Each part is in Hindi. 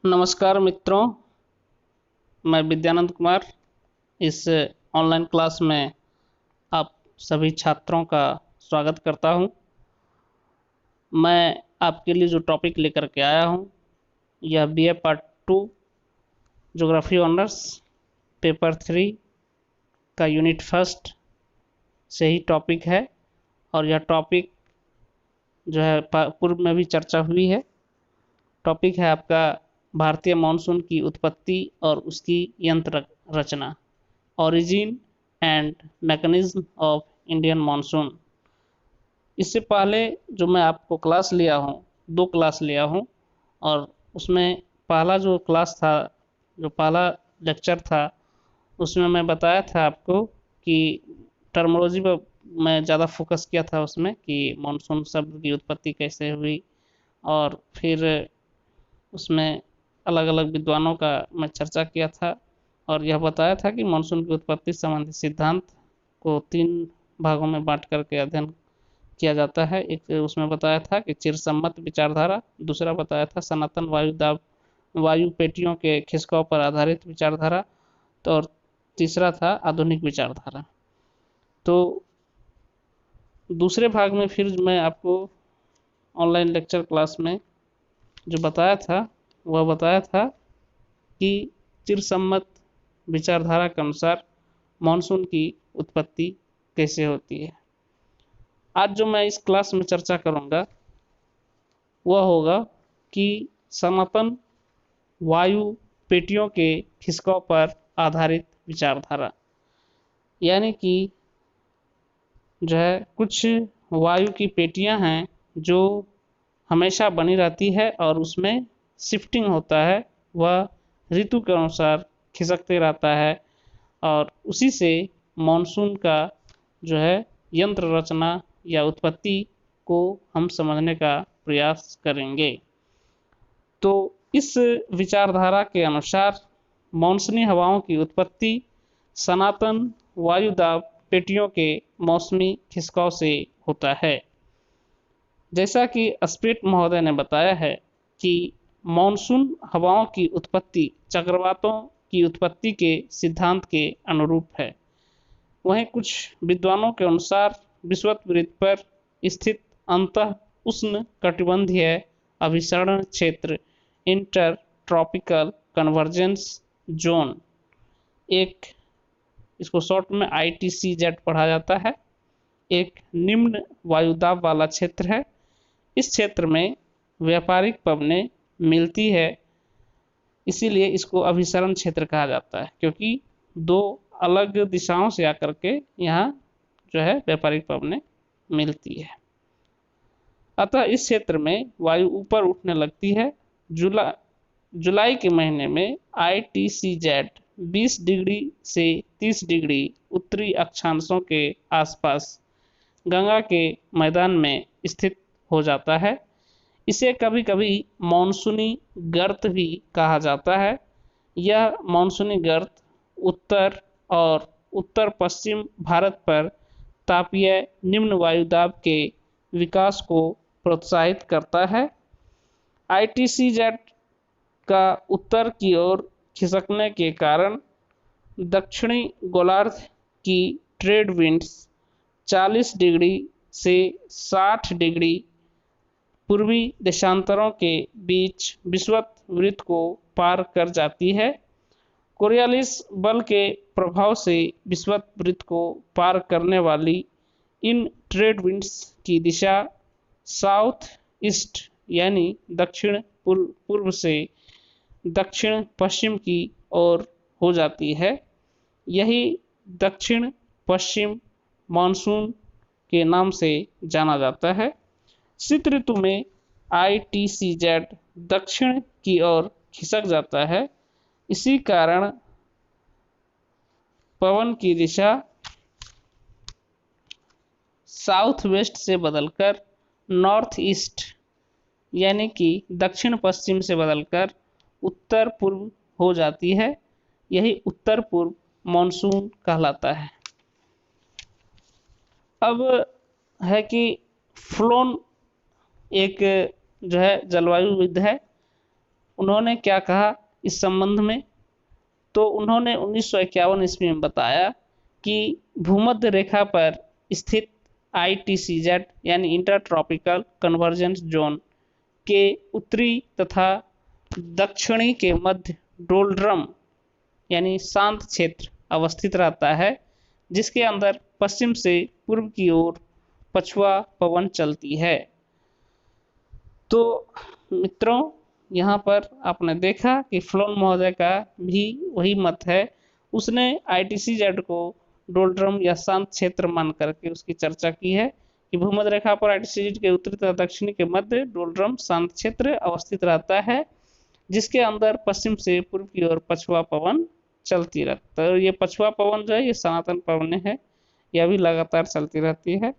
नमस्कार मित्रों, मैं विद्यानंद कुमार इस ऑनलाइन क्लास में आप सभी छात्रों का स्वागत करता हूं। मैं आपके लिए जो टॉपिक लेकर के आया हूं यह BA part 2 geography honours paper 3 का यूनिट फर्स्ट से ही टॉपिक है और यह टॉपिक जो है पूर्व में भी चर्चा हुई है। टॉपिक है आपका भारतीय मानसून की उत्पत्ति और उसकी यंत्र रचना, origin and mechanism of Indian monsoon. इससे पहले जो मैं आपको क्लास लिया हूँ, 2 क्लास लिया हूँ और उसमें पहला जो क्लास था, जो पहला लेक्चर था, उसमें मैं बताया था आपको कि टर्मोलॉजी पर मैं ज़्यादा फोकस किया था उसमें कि मानसून शब्द की उत्पत्ति कैसे हुई और फिर उसमें अलग अलग विद्वानों का मैं चर्चा किया था और यह बताया था कि मानसून की उत्पत्ति संबंधी सिद्धांत को 3 भागों में बांट करके अध्ययन किया जाता है। एक उसमें बताया था कि चिरसम्मत विचारधारा, दूसरा बताया था सनातन वायु पेटियों के खिसकाव पर आधारित विचारधारा, तो और तीसरा था आधुनिक विचारधारा। तो दूसरे भाग में फिर मैं आपको ऑनलाइन लेक्चर क्लास में जो बताया था वह बताया था कि चिरसम्मत विचारधारा के अनुसार मानसून की उत्पत्ति कैसे होती है। आज जो मैं इस क्लास में चर्चा करूंगा वह होगा कि सनातन वायु पेटियों के खिसकाव पर आधारित विचारधारा, यानी कि जो है कुछ वायु की पेटियां हैं जो हमेशा बनी रहती है और उसमें शिफ्टिंग होता है, वह ऋतु के अनुसार खिसकते रहता है और उसी से मानसून का जो है यंत्र रचना या उत्पत्ति को हम समझने का प्रयास करेंगे। तो इस विचारधारा के अनुसार मानसूनी हवाओं की उत्पत्ति सनातन वायुदाब पेटियों के मौसमी खिसकाव से होता है। जैसा कि स्प्रेट महोदय ने बताया है कि मानसून हवाओं की उत्पत्ति चक्रवातों की उत्पत्ति के सिद्धांत के अनुरूप है। वहीं कुछ विद्वानों के अनुसार विषुवत पर स्थित अंतः उष्ण कटिबंधीय अभिसरण क्षेत्र इंटर ट्रॉपिकल कन्वर्जेंस जोन, एक इसको शॉर्ट में ITCZ पढ़ा जाता है, एक निम्न वायुदाब वाला क्षेत्र है। इस क्षेत्र में व्यापारिक पवनें मिलती है, इसीलिए इसको अभिसरण क्षेत्र कहा जाता है, क्योंकि 2 अलग दिशाओं से आकर के यहाँ जो है व्यापारिक पवनें मिलती है। अतः इस क्षेत्र में वायु ऊपर उठने लगती है। जुलाई के महीने में ITCZ 20 डिग्री से 30 डिग्री उत्तरी अक्षांशों के आसपास गंगा के मैदान में स्थित हो जाता है। इसे कभी कभी मानसूनी गर्त भी कहा जाता है। यह मानसूनी गर्त उत्तर और उत्तर पश्चिम भारत पर तापीय निम्न वायुदाब के विकास को प्रोत्साहित करता है। ITCZ का उत्तर की ओर खिसकने के कारण दक्षिणी गोलार्ध की ट्रेड विंड्स 40 डिग्री से 60 डिग्री पूर्वी देशांतरों के बीच विषुवत वृत्त को पार कर जाती है। कोरियालिस बल के प्रभाव से विषुवत वृत्त को पार करने वाली इन ट्रेड विंड्स की दिशा साउथ ईस्ट यानी दक्षिण पूर्व से दक्षिण पश्चिम की ओर हो जाती है। यही दक्षिण पश्चिम मानसून के नाम से जाना जाता है। शीत ऋतु में ITCZ दक्षिण की ओर खिसक जाता है। इसी कारण पवन की दिशा साउथ वेस्ट से बदलकर नॉर्थ ईस्ट यानी कि दक्षिण पश्चिम से बदलकर उत्तर पूर्व हो जाती है। यही उत्तर पूर्व मानसून कहलाता है। अब है कि फ्लोन एक जो है जलवायुविद है उन्होंने क्या कहा इस संबंध में? तो उन्होंने 1951 ईस्वी में बताया कि भूमध्य रेखा पर स्थित ITCZ यानी इंटर ट्रॉपिकल कन्वर्जेंस जोन के उत्तरी तथा दक्षिणी के मध्य डोल्ड्रम यानी शांत क्षेत्र अवस्थित रहता है, जिसके अंदर पश्चिम से पूर्व की ओर पछुआ पवन चलती है। तो मित्रों, यहाँ पर आपने देखा कि फ्लोन महोदय का भी वही मत है। उसने ITCZ को डोल्ड्रम या शांत क्षेत्र मान करके उसकी चर्चा की है कि भूमध्य रेखा पर ITCZ के उत्तरी तथा दक्षिणी के मध्य डोल्ड्रम शांत क्षेत्र अवस्थित रहता है, जिसके अंदर पश्चिम से पूर्व की ओर पछुआ पवन चलती रहती है। तो ये पछुआ पवन जो है ये सनातन पवन है, यह भी लगातार चलती रहती है।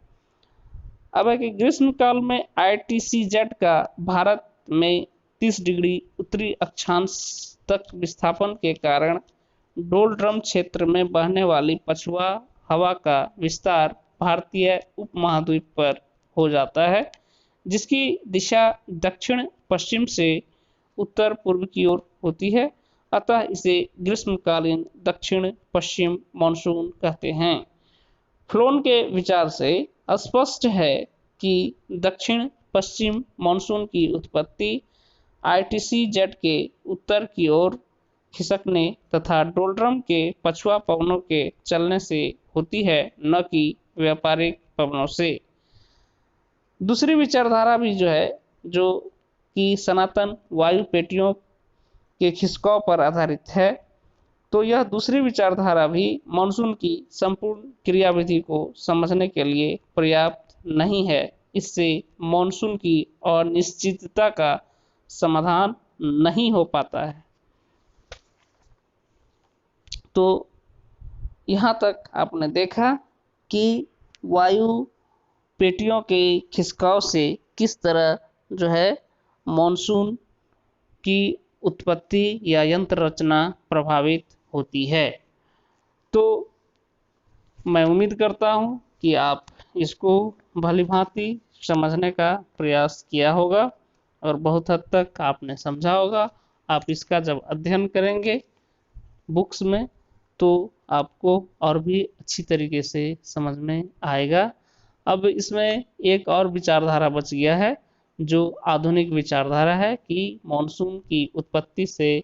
अब है कि ग्रीष्म काल में ITCZ का भारत में 30 डिग्री उत्तरी अक्षांश तक विस्थापन के कारण डोल्ड्रम क्षेत्र में बहने वाली पछुआ हवा का विस्तार भारतीय उपमहाद्वीप पर हो जाता है, जिसकी दिशा दक्षिण पश्चिम से उत्तर पूर्व की ओर होती है। अतः इसे ग्रीष्मकालीन दक्षिण पश्चिम मानसून कहते हैं। फ्लोन के विचार से स्पष्ट है कि दक्षिण पश्चिम मानसून की उत्पत्ति ITCZ के उत्तर की ओर खिसकने तथा डोल्ड्रम के पछुआ पवनों के चलने से होती है, न कि व्यापारिक पवनों से। दूसरी विचारधारा भी जो है, जो कि सनातन वायु पेटियों के खिसकाव पर आधारित है, तो यह दूसरी विचारधारा भी मानसून की संपूर्ण क्रियाविधि को समझने के लिए पर्याप्त नहीं है। इससे मानसून की अनिश्चितता का समाधान नहीं हो पाता है। तो यहाँ तक आपने देखा कि वायु पेटियों के खिसकाव से किस तरह जो है मानसून की उत्पत्ति या यंत्र रचना प्रभावित होती है। तो मैं उम्मीद करता हूँ कि आप इसको भलीभांति समझने का प्रयास किया होगा और बहुत हद तक आपने समझा होगा। आप इसका जब अध्ययन करेंगे बुक्स में तो आपको और भी अच्छी तरीके से समझ में आएगा। अब इसमें एक और विचारधारा बच गया है, जो आधुनिक विचारधारा है कि मानसून की उत्पत्ति से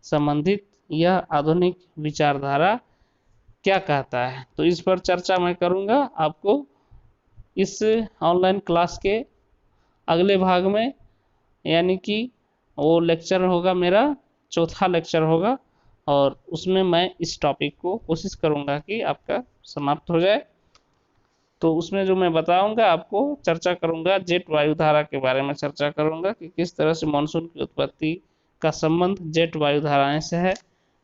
संबंधित यह आधुनिक विचारधारा क्या कहता है। तो इस पर चर्चा मैं करूंगा आपको इस ऑनलाइन क्लास के अगले भाग में, यानी कि वो लेक्चर होगा मेरा चौथा लेक्चर होगा, और उसमें मैं इस टॉपिक को कोशिश करूंगा कि आपका समाप्त हो जाए। तो उसमें जो मैं बताऊंगा आपको, चर्चा करूंगा जेट वायुधारा के बारे में चर्चा करूंगा कि किस तरह से मानसून की उत्पत्ति का संबंध जेट वायुधाराएं से है।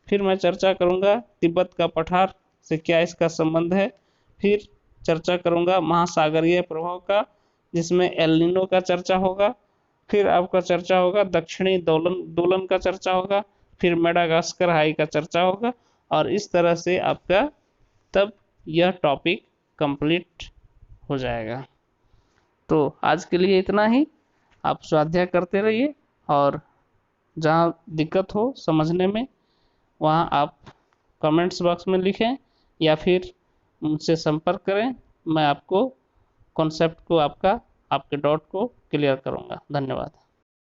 फिर मैं चर्चा करूंगा तिब्बत का पठार से क्या इसका संबंध है। फिर चर्चा करूंगा महासागरीय प्रभाव का, जिसमें एल नीनो का चर्चा होगा। फिर आपका चर्चा होगा दक्षिणी दोलन का चर्चा होगा। फिर मेडागास्कर हाई का चर्चा होगा, और इस तरह से आपका तब यह टॉपिक कंप्लीट हो जाएगा। तो आज के लिए इतना ही। आप स्वाध्याय करते रहिए, और जहाँ दिक्कत हो समझने में वहाँ आप कमेंट्स बॉक्स में लिखें या फिर मुझसे संपर्क करें। मैं आपको कॉन्सेप्ट को आपके डाउट को क्लियर करूँगा। धन्यवाद।